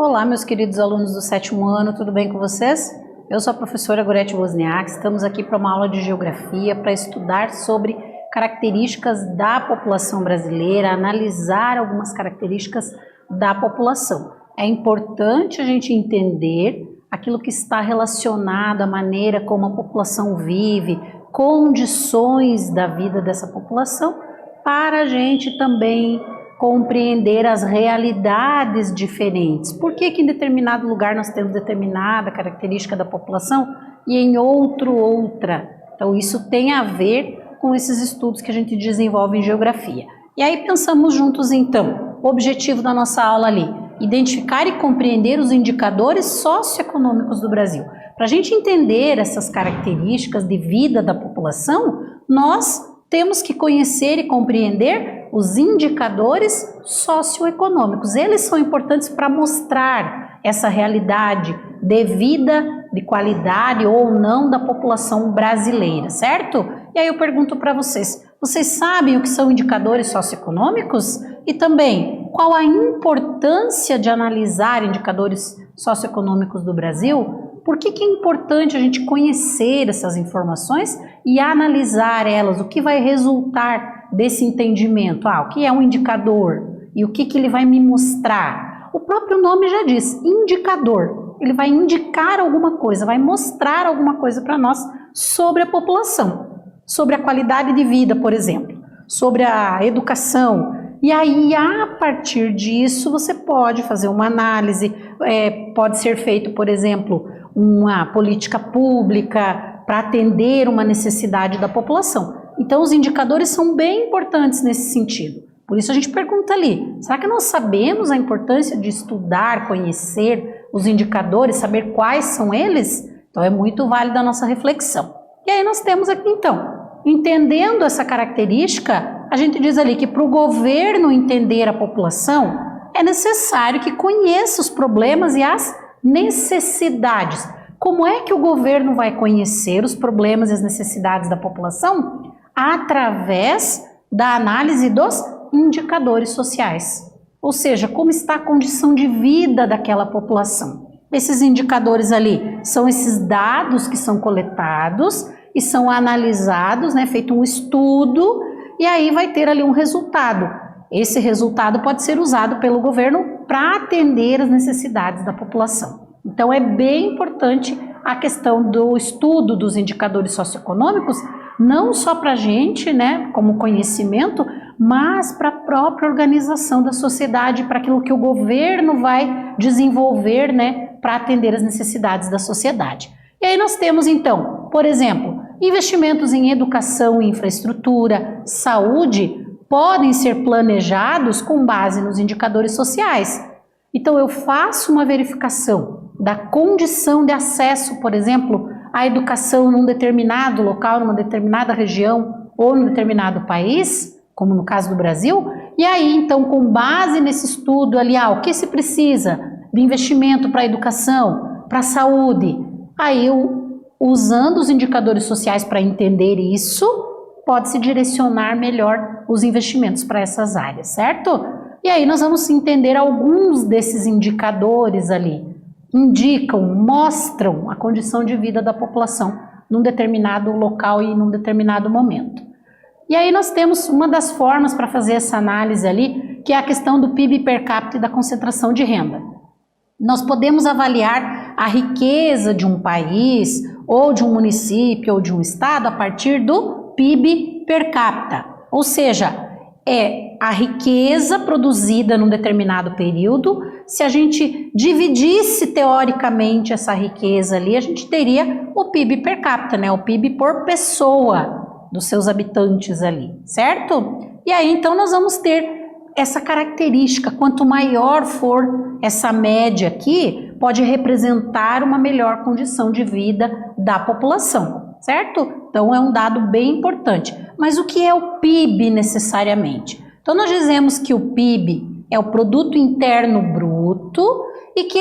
Olá, meus queridos alunos do 7º ano, tudo bem com vocês? Eu sou a professora Gorete Wozniak, estamos aqui para uma aula de geografia para estudar sobre características da população brasileira, analisar algumas características da população. É importante a gente entender aquilo que está relacionado à maneira como a população vive, condições da vida dessa população, para a gente também compreender as realidades diferentes. Por que em determinado lugar nós temos determinada característica da população e em outro outra? Então isso tem a ver com esses estudos que a gente desenvolve em geografia. E aí pensamos juntos então, o objetivo da nossa aula ali, identificar e compreender os indicadores socioeconômicos do Brasil. Para a gente entender essas características de vida da população, nós temos que conhecer e compreender os indicadores socioeconômicos. Eles são importantes para mostrar essa realidade de vida, de qualidade ou não da população brasileira, certo? E aí eu pergunto para vocês, vocês sabem o que são indicadores socioeconômicos? E também, qual a importância de analisar indicadores socioeconômicos do Brasil? Por que é importante a gente conhecer essas informações e analisar elas? O que vai resultar desse entendimento? O que é um indicador? E o que ele vai me mostrar? O próprio nome já diz, indicador. Ele vai indicar alguma coisa, vai mostrar alguma coisa para nós sobre a população, sobre a qualidade de vida, por exemplo, sobre a educação. E aí, a partir disso, você pode fazer uma análise, pode ser feito, por exemplo, uma política pública para atender uma necessidade da população. Então, os indicadores são bem importantes nesse sentido. Por isso a gente pergunta ali, será que nós sabemos a importância de estudar, conhecer os indicadores, saber quais são eles? Então, é muito válida a nossa reflexão. E aí nós temos aqui, então, entendendo essa característica, a gente diz ali que para o governo entender a população, é necessário que conheça os problemas e as necessidades. Como é que o governo vai conhecer os problemas e as necessidades da população? Através da análise dos indicadores sociais. Ou seja, como está a condição de vida daquela população. Esses indicadores ali são esses dados que são coletados e são analisados, feito um estudo, e aí vai ter ali um resultado. Esse resultado pode ser usado pelo governo para atender as necessidades da população. Então é bem importante a questão do estudo dos indicadores socioeconômicos, não só para a gente, como conhecimento, mas para a própria organização da sociedade, para aquilo que o governo vai desenvolver, para atender as necessidades da sociedade. E aí nós temos então, por exemplo, investimentos em educação e infraestrutura, saúde, podem ser planejados com base nos indicadores sociais. Então eu faço uma verificação da condição de acesso, por exemplo, à educação num determinado local, numa determinada região ou num determinado país, como no caso do Brasil, e aí então com base nesse estudo ali, o que se precisa de investimento para a educação, para a saúde, aí eu, usando os indicadores sociais para entender isso, pode-se direcionar melhor os investimentos para essas áreas, certo? E aí nós vamos entender alguns desses indicadores ali. Indicam, mostram a condição de vida da população num determinado local e num determinado momento. E aí nós temos uma das formas para fazer essa análise ali, que é a questão do PIB per capita e da concentração de renda. Nós podemos avaliar a riqueza de um país, ou de um município, ou de um estado, a partir do PIB per capita. Ou seja, é a riqueza produzida num determinado período. Se a gente dividisse teoricamente essa riqueza ali, a gente teria o PIB per capita, o PIB por pessoa dos seus habitantes ali, certo? E aí então nós vamos ter essa característica, quanto maior for essa média aqui, pode representar uma melhor condição de vida da população, certo? Então é um dado bem importante. Mas o que é o PIB necessariamente? Então nós dizemos que o PIB é o produto interno bruto e que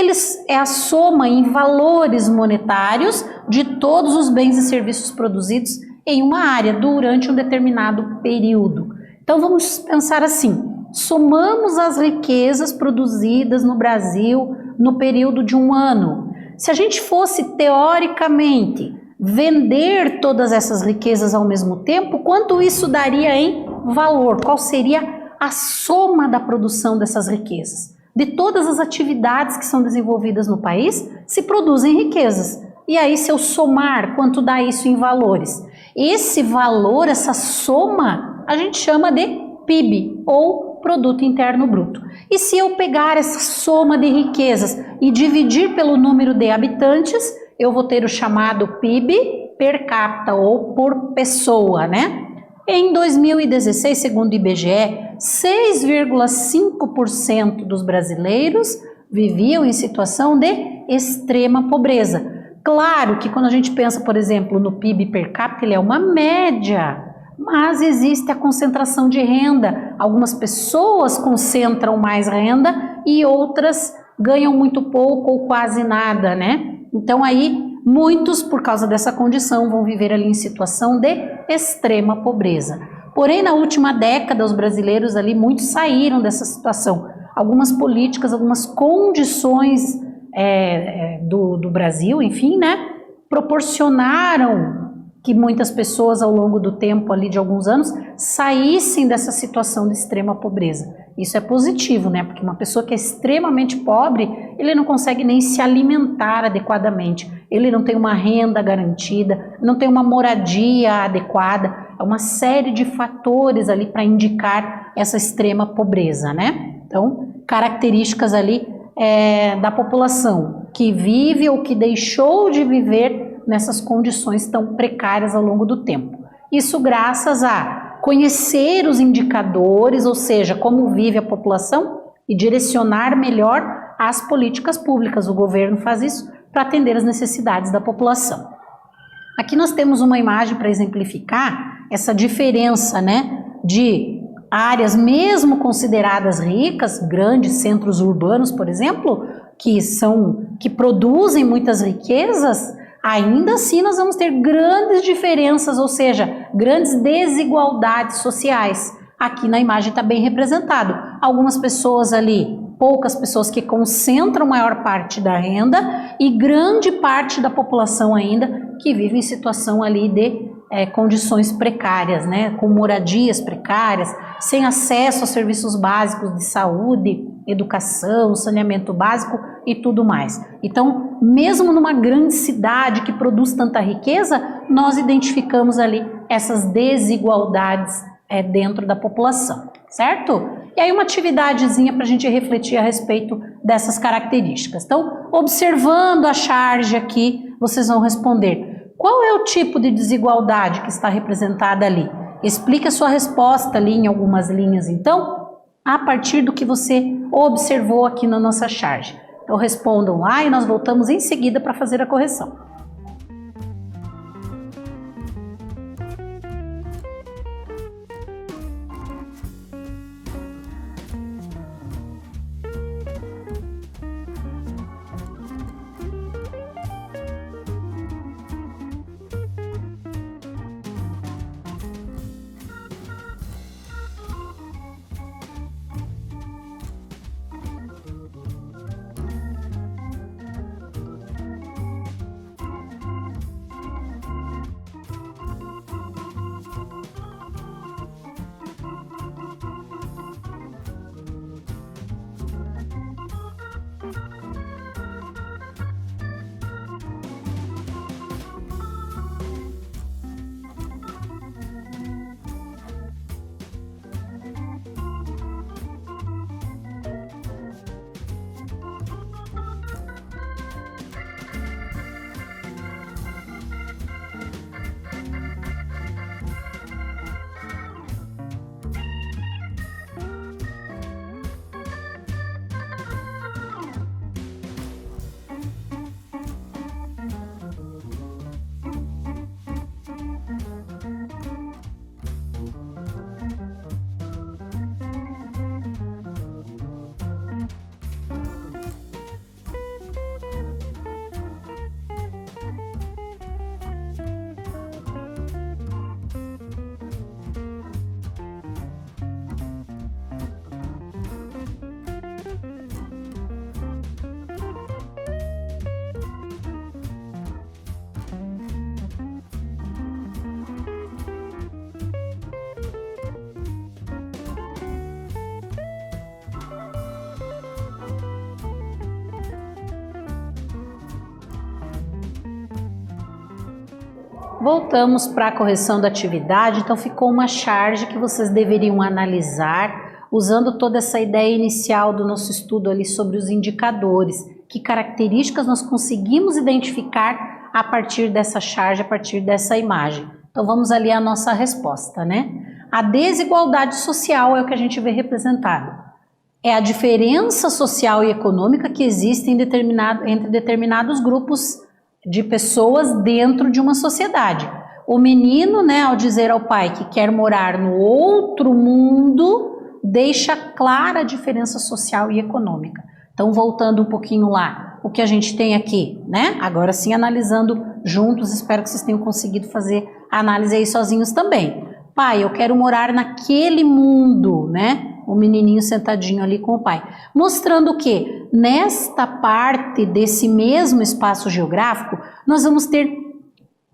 é a soma em valores monetários de todos os bens e serviços produzidos em uma área durante um determinado período. Então vamos pensar assim, somamos as riquezas produzidas no Brasil no período de um ano. Se a gente fosse, teoricamente, vender todas essas riquezas ao mesmo tempo, quanto isso daria em valor? Qual seria a soma da produção dessas riquezas? De todas as atividades que são desenvolvidas no país, se produzem riquezas. E aí, se eu somar, quanto dá isso em valores? Esse valor, essa soma, a gente chama de PIB, ou Produto Interno Bruto. E se eu pegar essa soma de riquezas e dividir pelo número de habitantes, eu vou ter o chamado PIB per capita, ou por pessoa, né? Em 2016, segundo o IBGE, 6,5% dos brasileiros viviam em situação de extrema pobreza. Claro que quando a gente pensa, por exemplo, no PIB per capita, ele é uma média, mas existe a concentração de renda. Algumas pessoas concentram mais renda e outras ganham muito pouco ou quase nada, né? Então aí muitos, por causa dessa condição, vão viver ali em situação de extrema pobreza. Porém, na última década, os brasileiros ali, muitos saíram dessa situação. Algumas políticas, algumas condições do Brasil, enfim, né, proporcionaram que muitas pessoas ao longo do tempo ali de alguns anos saíssem dessa situação de extrema pobreza. Isso é positivo, né? Porque uma pessoa que é extremamente pobre, ele não consegue nem se alimentar adequadamente, ele não tem uma renda garantida, não tem uma moradia adequada, é uma série de fatores ali para indicar essa extrema pobreza, né? Então, características ali da população que vive ou que deixou de viver nessas condições tão precárias ao longo do tempo. Isso graças a conhecer os indicadores, ou seja, como vive a população e direcionar melhor as políticas públicas. O governo faz isso para atender as necessidades da população. Aqui nós temos uma imagem para exemplificar essa diferença, né, de áreas mesmo consideradas ricas, grandes centros urbanos, por exemplo, que produzem muitas riquezas. Ainda assim nós vamos ter grandes diferenças, ou seja, grandes desigualdades sociais. Aqui na imagem está bem representado. Algumas pessoas ali, poucas pessoas que concentram maior parte da renda e grande parte da população ainda que vive em situação ali de condições precárias, né? Com moradias precárias, sem acesso a serviços básicos de saúde, educação, saneamento básico e tudo mais. Então, mesmo numa grande cidade que produz tanta riqueza, nós identificamos ali essas desigualdades dentro da população, certo? E aí uma atividadezinha para a gente refletir a respeito dessas características. Então, observando a charge aqui, vocês vão responder: qual é o tipo de desigualdade que está representada ali? Explique a sua resposta ali em algumas linhas, então, a partir do que você observou aqui na nossa charge. Então respondam lá e nós voltamos em seguida para fazer a correção. Voltamos para a correção da atividade, então ficou uma charge que vocês deveriam analisar, usando toda essa ideia inicial do nosso estudo ali sobre os indicadores, que características nós conseguimos identificar a partir dessa charge, a partir dessa imagem. Então vamos ali à nossa resposta, né? A desigualdade social é o que a gente vê representado. É a diferença social e econômica que existe entre determinados grupos de pessoas dentro de uma sociedade. O menino, né, ao dizer ao pai que quer morar no outro mundo, deixa clara a diferença social e econômica. Então, voltando um pouquinho lá, o que a gente tem aqui, né? Agora sim, analisando juntos, espero que vocês tenham conseguido fazer a análise aí sozinhos também. Pai, eu quero morar naquele mundo, né? O menininho sentadinho ali com o pai. Mostrando que nesta parte desse mesmo espaço geográfico, nós vamos ter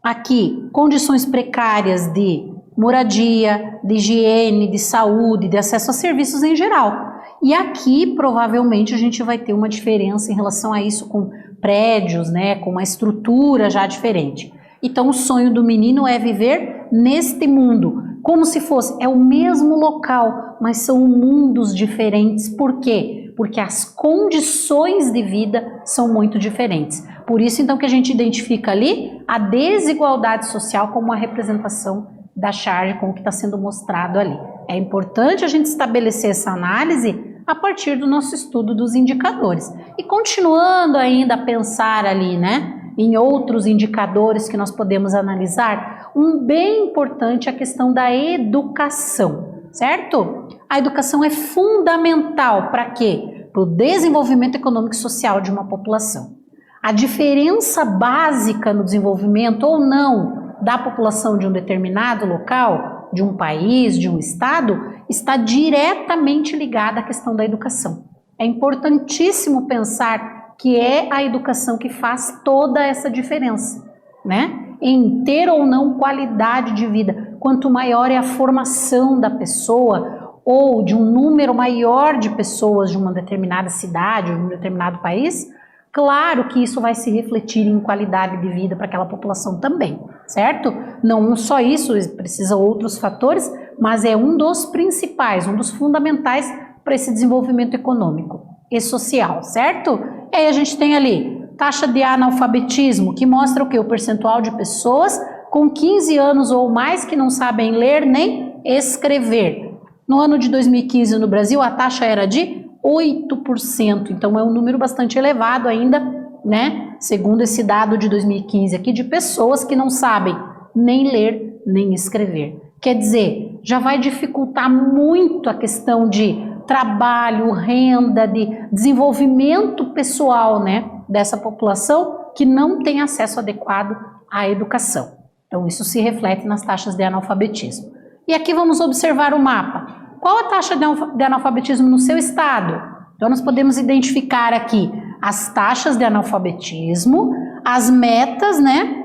aqui condições precárias de moradia, de higiene, de saúde, de acesso a serviços em geral. E aqui, provavelmente, a gente vai ter uma diferença em relação a isso com prédios, né, com uma estrutura já diferente. Então, o sonho do menino é viver neste mundo, como se fosse, é o mesmo local, mas são mundos diferentes. Por quê? Porque as condições de vida são muito diferentes. Por isso, então, que a gente identifica ali a desigualdade social como uma representação da charge, como que está sendo mostrado ali. É importante a gente estabelecer essa análise a partir do nosso estudo dos indicadores. E continuando ainda a pensar ali, né, em outros indicadores que nós podemos analisar, um bem importante é a questão da educação, certo? A educação é fundamental para quê? Para o desenvolvimento econômico e social de uma população. A diferença básica no desenvolvimento ou não da população de um determinado local, de um país, de um estado, está diretamente ligada à questão da educação. É importantíssimo pensar que é a educação que faz toda essa diferença, né? Em ter ou não qualidade de vida. Quanto maior é a formação da pessoa ou de um número maior de pessoas de uma determinada cidade, de um determinado país, claro que isso vai se refletir em qualidade de vida para aquela população também, certo? Não só isso, precisa outros fatores, mas é um dos principais, um dos fundamentais para esse desenvolvimento econômico e social, certo? E aí a gente tem ali taxa de analfabetismo, que mostra o quê? O percentual de pessoas com 15 anos ou mais que não sabem ler nem escrever. No ano de 2015 no Brasil a taxa era de 8%, então é um número bastante elevado ainda, né? Segundo esse dado de 2015 aqui, de pessoas que não sabem nem ler nem escrever. Quer dizer, já vai dificultar muito a questão de trabalho, renda, de desenvolvimento pessoal, né, dessa população que não tem acesso adequado à educação. Então isso se reflete nas taxas de analfabetismo. E aqui vamos observar o mapa. Qual a taxa de analfabetismo no seu estado? Então nós podemos identificar aqui as taxas de analfabetismo, as metas, né?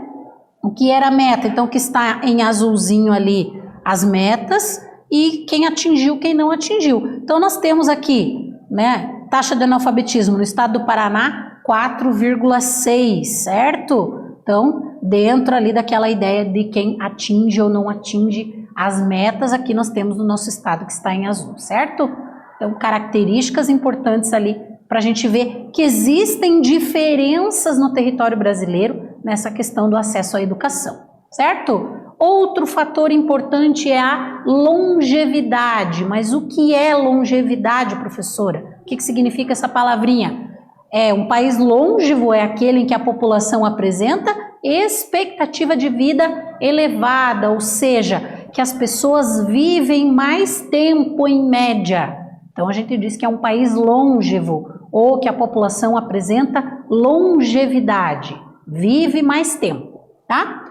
O que era a meta? Então o que está em azulzinho ali, as metas, e quem atingiu, quem não atingiu. Então nós temos aqui, né, taxa de analfabetismo no estado do Paraná, 4,6, certo? Então, dentro ali daquela ideia de quem atinge ou não atinge as metas, aqui nós temos no nosso estado que está em azul, certo? Então, características importantes ali para a gente ver que existem diferenças no território brasileiro nessa questão do acesso à educação, certo? Outro fator importante é a longevidade. Mas o que é longevidade, professora? O que significa essa palavrinha? Um país longevo é aquele em que a população apresenta expectativa de vida elevada, ou seja, que as pessoas vivem mais tempo em média. Então a gente diz que é um país longevo, ou que a população apresenta longevidade, vive mais tempo, tá?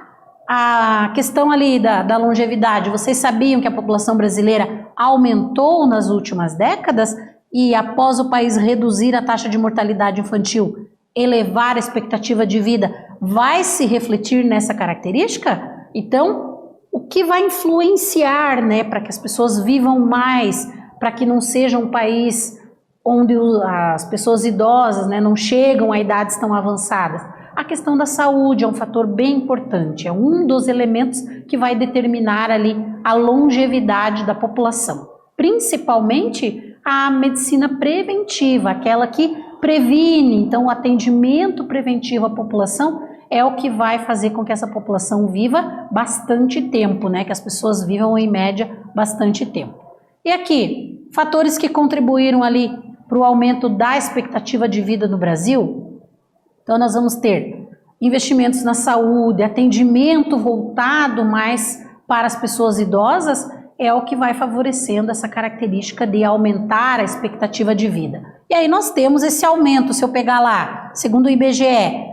A questão ali da longevidade, vocês sabiam que a população brasileira aumentou nas últimas décadas e após o país reduzir a taxa de mortalidade infantil, elevar a expectativa de vida, vai se refletir nessa característica? Então, o que vai influenciar, né, para que as pessoas vivam mais, para que não seja um país onde as pessoas idosas, né, não chegam a idades tão avançadas? A questão da saúde é um fator bem importante, é um dos elementos que vai determinar ali a longevidade da população, principalmente a medicina preventiva, aquela que previne. Então o atendimento preventivo à população é o que vai fazer com que essa população viva bastante tempo, né? Que as pessoas vivam em média bastante tempo. E aqui, fatores que contribuíram ali para o aumento da expectativa de vida no Brasil. Então nós vamos ter investimentos na saúde, atendimento voltado mais para as pessoas idosas, é o que vai favorecendo essa característica de aumentar a expectativa de vida. E aí nós temos esse aumento, se eu pegar lá, segundo o IBGE,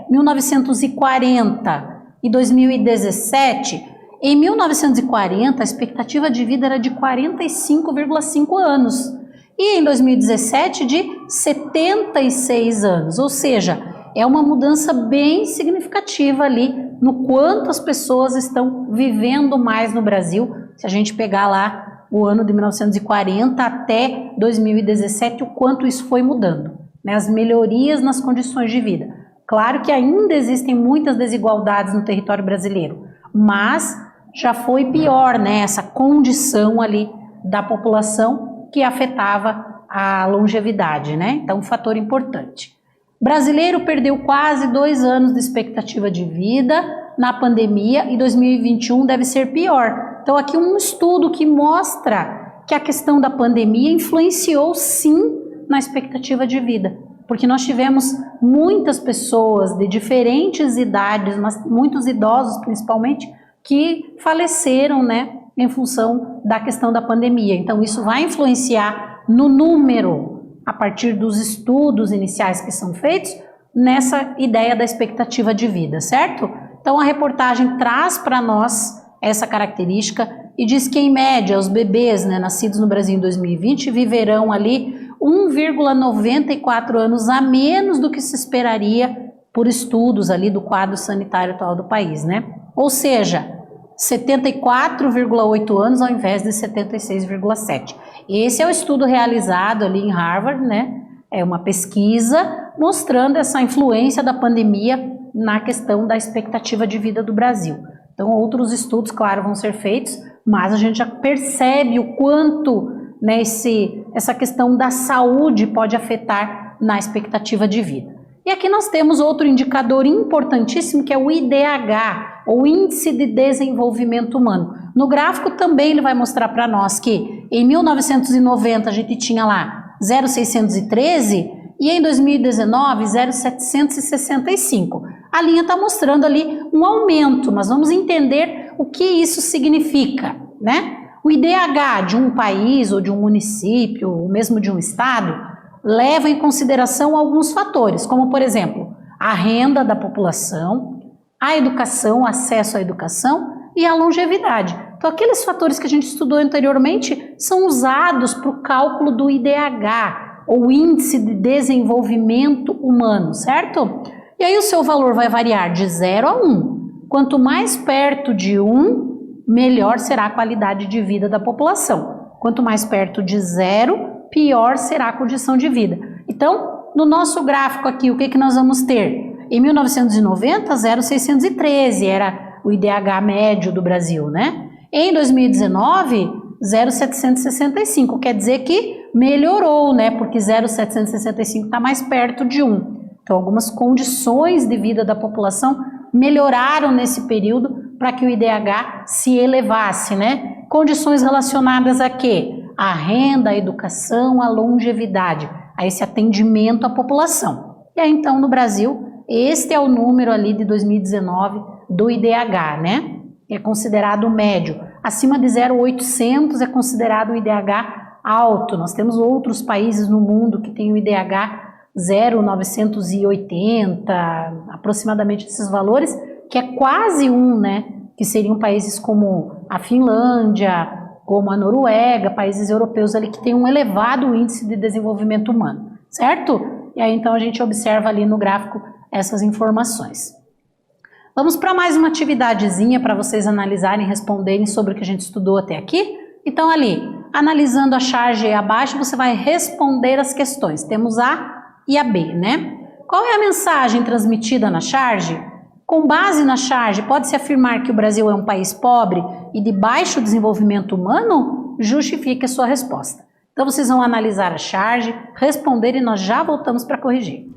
1940 e 2017, em 1940 a expectativa de vida era de 45,5 anos e em 2017 de 76 anos, ou seja, é uma mudança bem significativa ali no quanto as pessoas estão vivendo mais no Brasil. Se a gente pegar lá o ano de 1940 até 2017, o quanto isso foi mudando, né? As melhorias nas condições de vida. Claro que ainda existem muitas desigualdades no território brasileiro, mas já foi pior, né? Essa condição ali da população que afetava a longevidade, né? Então, um fator importante. O brasileiro perdeu quase 2 anos de expectativa de vida na pandemia e 2021 deve ser pior. Então aqui um estudo que mostra que a questão da pandemia influenciou sim na expectativa de vida, porque nós tivemos muitas pessoas de diferentes idades, mas muitos idosos principalmente, que faleceram, né, em função da questão da pandemia. Então isso vai influenciar no número, a partir dos estudos iniciais que são feitos, nessa ideia da expectativa de vida, certo? Então a reportagem traz para nós essa característica e diz que em média os bebês, né, nascidos no Brasil em 2020 viverão ali 1,94 anos a menos do que se esperaria por estudos ali do quadro sanitário atual do país, né? Ou seja, 74,8 anos ao invés de 76,7. Esse é o estudo realizado ali em Harvard, né? É uma pesquisa mostrando essa influência da pandemia na questão da expectativa de vida do Brasil. Então, outros estudos, claro, vão ser feitos, mas a gente já percebe o quanto, né, essa questão da saúde pode afetar na expectativa de vida. E aqui nós temos outro indicador importantíssimo, que é o IDH, ou Índice de Desenvolvimento Humano. No gráfico também ele vai mostrar para nós que em 1990 a gente tinha lá 0,613 e em 2019 0,765. A linha está mostrando ali um aumento, mas vamos entender o que isso significa, né? O IDH de um país ou de um município, ou mesmo de um estado, leva em consideração alguns fatores, como por exemplo, a renda da população, a educação, acesso à educação e a longevidade. Então aqueles fatores que a gente estudou anteriormente são usados para o cálculo do IDH, ou Índice de Desenvolvimento Humano, certo? E aí o seu valor vai variar de 0 a 1. Quanto mais perto de 1, melhor será a qualidade de vida da população. Quanto mais perto de 0, pior será a condição de vida. Então, no nosso gráfico aqui, o que nós vamos ter? Em 1990, 0,613 era o IDH médio do Brasil, né? Em 2019, 0,765, quer dizer que melhorou, né? Porque 0,765 está mais perto de 1. Então, algumas condições de vida da população melhoraram nesse período para que o IDH se elevasse, né? Condições relacionadas a quê? A renda, a educação, a longevidade, a esse atendimento à população. E aí, então, no Brasil, este é o número ali de 2019 do IDH, né? É considerado médio. Acima de 0,800 é considerado o IDH alto. Nós temos outros países no mundo que têm o IDH 0,980, aproximadamente esses valores, que é quase 1, né? Que seriam países como a Finlândia, como a Noruega, países europeus ali que têm um elevado índice de desenvolvimento humano, certo? E aí então a gente observa ali no gráfico essas informações. Vamos para mais uma atividadezinha para vocês analisarem e responderem sobre o que a gente estudou até aqui. Então ali, analisando a charge abaixo, você vai responder as questões. Temos A e a B, né? Qual é a mensagem transmitida na charge? Com base na charge, pode-se afirmar que o Brasil é um país pobre e de baixo desenvolvimento humano? Justifique a sua resposta. Então vocês vão analisar a charge, responder e nós já voltamos para corrigir.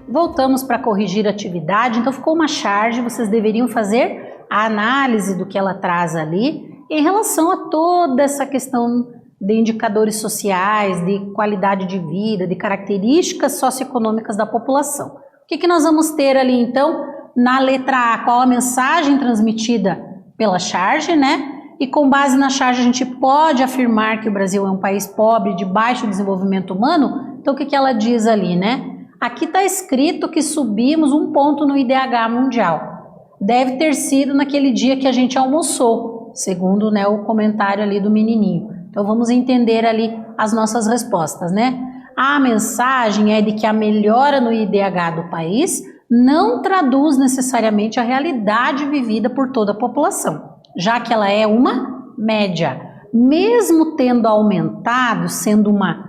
Voltamos para corrigir a atividade, então ficou uma charge, vocês deveriam fazer a análise do que ela traz ali em relação a toda essa questão de indicadores sociais, de qualidade de vida, de características socioeconômicas da população. O que nós vamos ter ali então na letra A? Qual a mensagem transmitida pela charge, né? E com base na charge a gente pode afirmar que o Brasil é um país pobre, de baixo desenvolvimento humano. Então o que ela diz ali, né? Aqui está escrito que subimos 1 ponto no IDH mundial. Deve ter sido naquele dia que a gente almoçou, segundo, né, o comentário ali do menininho. Então vamos entender ali as nossas respostas, né? A mensagem é de que a melhora no IDH do país não traduz necessariamente a realidade vivida por toda a população, já que ela é uma média. Mesmo tendo aumentado, sendo uma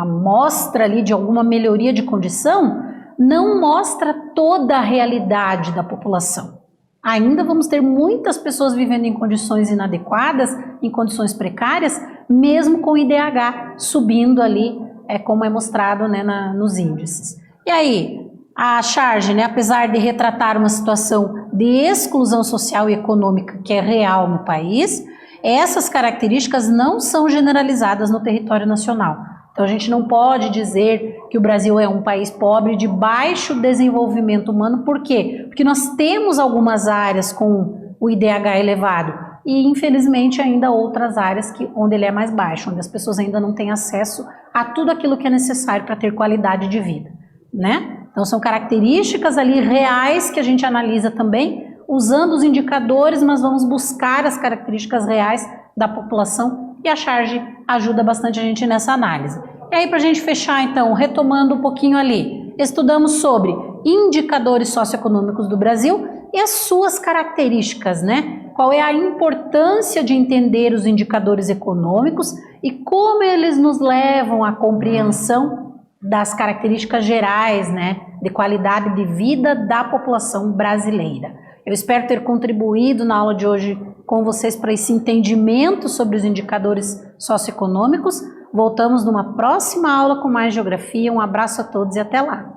mostra ali de alguma melhoria de condição, não mostra toda a realidade da população. Ainda vamos ter muitas pessoas vivendo em condições inadequadas, em condições precárias, mesmo com o IDH subindo ali, como é mostrado, né, nos índices. E aí, a charge, né, apesar de retratar uma situação de exclusão social e econômica que é real no país, essas características não são generalizadas no território nacional. Então a gente não pode dizer que o Brasil é um país pobre de baixo desenvolvimento humano. Por quê? Porque nós temos algumas áreas com o IDH elevado e infelizmente ainda outras áreas onde ele é mais baixo, onde as pessoas ainda não têm acesso a tudo aquilo que é necessário para ter qualidade de vida, né? Então são características ali reais que a gente analisa também usando os indicadores, mas vamos buscar as características reais da população e a charge ajuda bastante a gente nessa análise. E aí, para a gente fechar, então, retomando um pouquinho ali, estudamos sobre indicadores socioeconômicos do Brasil e as suas características, né? Qual é a importância de entender os indicadores econômicos e como eles nos levam à compreensão das características gerais, né, de qualidade de vida da população brasileira. Eu espero ter contribuído na aula de hoje com vocês para esse entendimento sobre os indicadores socioeconômicos. Voltamos numa próxima aula com mais geografia. Um abraço a todos e até lá!